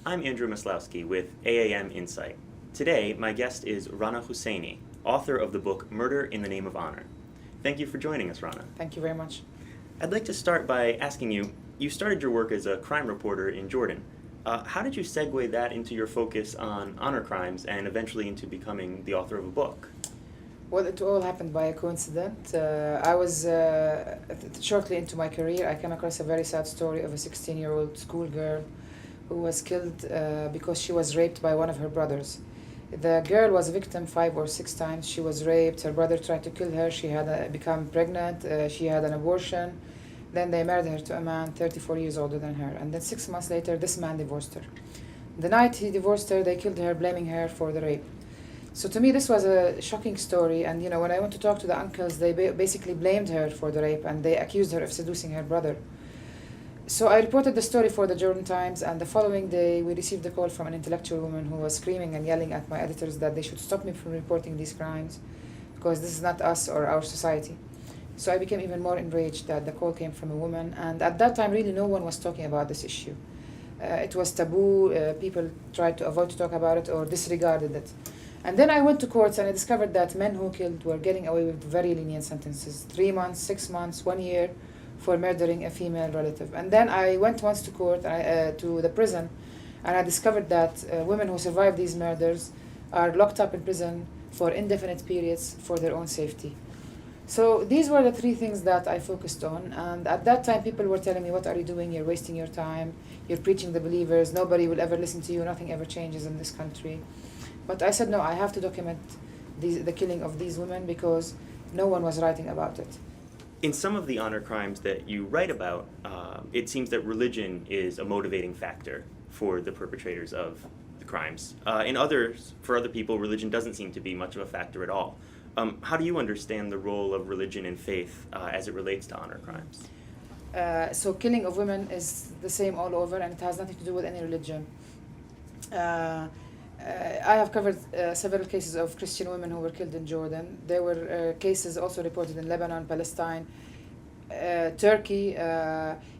I'm Andrew Masloski with AAM Insight. Today, my guest is Rana Husseini, author of the book Murder in the Name of Honor. Thank you for joining us, Rana. Thank you very much. I'd like to start by asking you, you started your work as a crime reporter in Jordan. How did you segue that into your focus on honor crimes and eventually into becoming the author of a book? Well, it all happened by a coincidence. I was shortly into my career, I came across a very sad story of a 16-year-old schoolgirl who was killed because she was raped by one of her brothers. The girl was a victim 5 or 6 times. She was raped. Her brother tried to kill her. She had become pregnant. She had an abortion. Then they married her to a man 34 years older than her. And then 6 months later, this man divorced her. The night he divorced her, they killed her, blaming her for the rape. So to me, this was a shocking story. And you know, when I went to talk to the uncles, they basically blamed her for the rape and they accused her of seducing her brother. So I reported the story for the Jordan Times, and the following day we received a call from an intellectual woman who was screaming and yelling at my editors that they should stop me from reporting these crimes because this is not us or our society. So I became even more enraged that the call came from a woman, and at that time really no one was talking about this issue. It was taboo, people tried to avoid to talk about it or disregarded it. And then I went to courts and I discovered that men who killed were getting away with very lenient sentences, 3 months, 6 months, 1 year, for murdering a female relative. And then I went once to court, to the prison, and I discovered that women who survived these murders are locked up in prison for indefinite periods for their own safety. So these were the 3 things that I focused on, and at that time people were telling me, what are you doing? You're wasting your time, you're preaching the believers, nobody will ever listen to you, nothing ever changes in this country. But I said, no, I have to document the killing of these women because no one was writing about it. In some of the honor crimes that you write about, it seems that religion is a motivating factor for the perpetrators of the crimes. In others, for other people, religion doesn't seem to be much of a factor at all. How do you understand the role of religion and faith as it relates to honor crimes? So killing of women is the same all over, and it has nothing to do with any religion. I have covered several cases of Christian women who were killed in Jordan. There were cases also reported in Lebanon, Palestine, Turkey.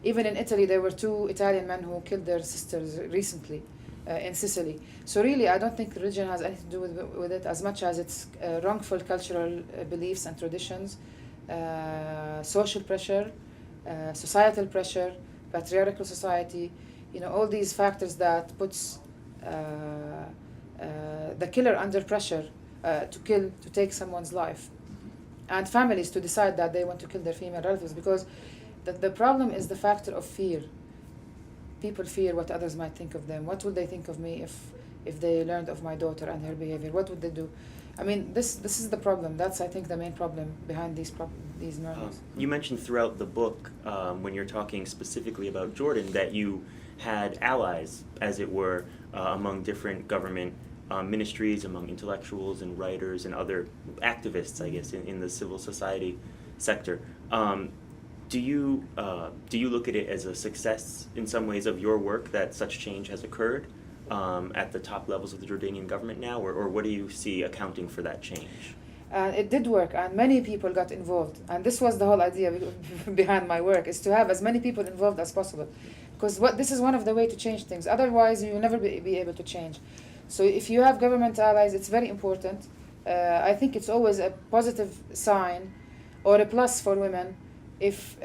Even in Italy, there were 2 Italian men who killed their sisters recently in Sicily. So really, I don't think religion has anything to do with it as much as it's wrongful cultural beliefs and traditions, social pressure, societal pressure, patriarchal society, you know, all these factors that puts the killer under pressure to take someone's life, and families to decide that they want to kill their female relatives, because the problem is the factor of fear. People fear what others might think of them. What would they think of me if they learned of my daughter and her behavior? What would they do? I mean, this is the problem. That's, I think, the main problem behind these murders. You mentioned throughout the book, when you're talking specifically about Jordan, that you had allies, as it were, among different government ministries, among intellectuals and writers and other activists, I guess, in the civil society sector. Do you look at it as a success in some ways of your work that such change has occurred at the top levels of the Jordanian government now, or what do you see accounting for that change? It did work, and many people got involved. And this was the whole idea behind my work, is to have as many people involved as possible. Because this is one of the ways to change things. Otherwise, you will never be able to change. So if you have government allies, it's very important. I think it's always a positive sign or a plus for women if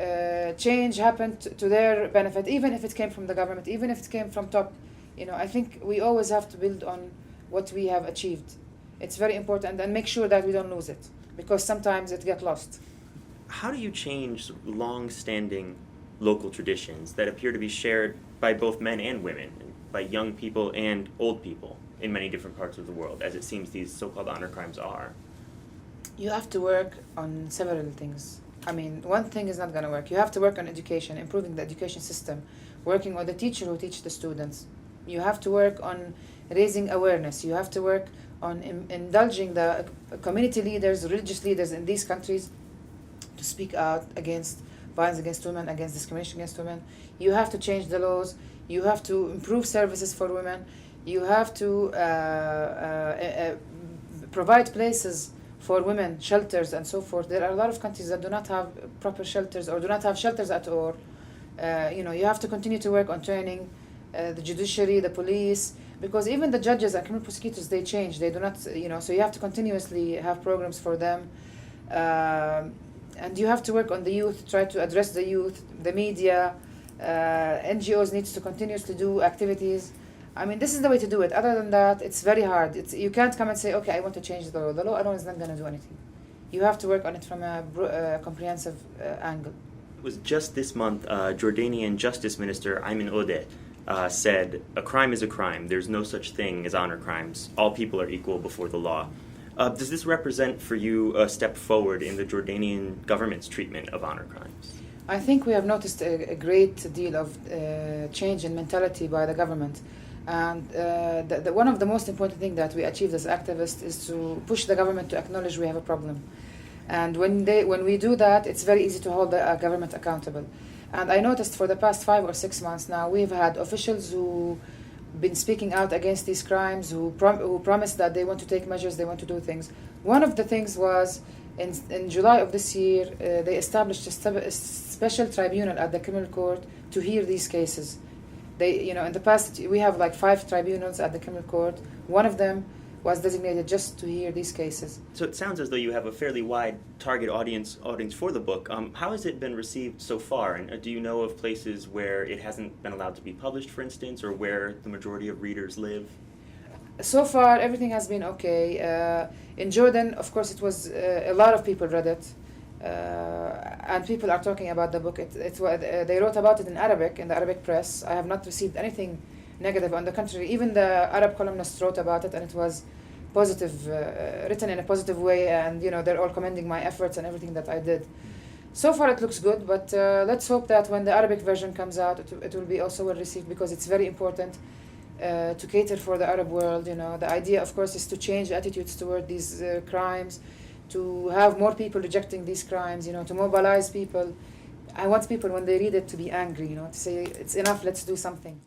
change happened to their benefit, even if it came from the government, even if it came from top. You know, I think we always have to build on what we have achieved. It's very important, and make sure that we don't lose it, because sometimes it gets lost. How do you change long-standing local traditions that appear to be shared by both men and women, by young people and old people in many different parts of the world, as it seems these so-called honor crimes are? You have to work on several things. I mean, one thing is not going to work. You have to work on education, improving the education system, working on the teacher who teach the students. You have to work on raising awareness. You have to work on indulging the community leaders, religious leaders in these countries to speak out against violence against women, against discrimination against women. You have to change the laws. You have to improve services for women. You have to provide places for women, shelters and so forth. There are a lot of countries that do not have proper shelters or do not have shelters at all. You have to continue to work on training the judiciary, the police, because even the judges and criminal prosecutors, they change. They do not, so you have to continuously have programs for them. And you have to work on the youth, try to address the youth, the media, NGOs needs to continuously do activities. I mean, this is the way to do it. Other than that, it's very hard. You can't come and say, okay, I want to change the law. The law alone is not going to do anything. You have to work on it from a comprehensive angle. It was just this month, Jordanian Justice Minister Ayman Odeh said, "A crime is a crime. There's no such thing as honor crimes. All people are equal before the law." Does this represent for you a step forward in the Jordanian government's treatment of honor crimes? I think we have noticed a great deal of change in mentality by the government. And one of the most important things that we achieved as activists is to push the government to acknowledge we have a problem. And when we do that, it's very easy to hold the government accountable. And I noticed for the past 5 or 6 months now, we've had officials who been speaking out against these crimes, who promised that they want to take measures, they want to do things. One of the things was in July of this year, they established a special tribunal at the criminal court to hear these cases. In the past, we have like 5 tribunals at the criminal court. One of them was designated just to hear these cases. So it sounds as though you have a fairly wide target audience for the book. How has it been received so far? And do you know of places where it hasn't been allowed to be published, for instance, or where the majority of readers live? So far, everything has been okay. In Jordan, of course, it was a lot of people read it, and people are talking about the book. They wrote about it in Arabic, in the Arabic press. I have not received anything negative. On the contrary, even the Arab columnists wrote about it, and it was positive, written in a positive way, and they're all commending my efforts and everything that I did. So far, it looks good, but let's hope that when the Arabic version comes out, it will be also well received, because it's very important to cater for the Arab world. The idea, of course, is to change attitudes toward these crimes, to have more people rejecting these crimes, to mobilize people. I want people, when they read it, to be angry, to say, it's enough, let's do something.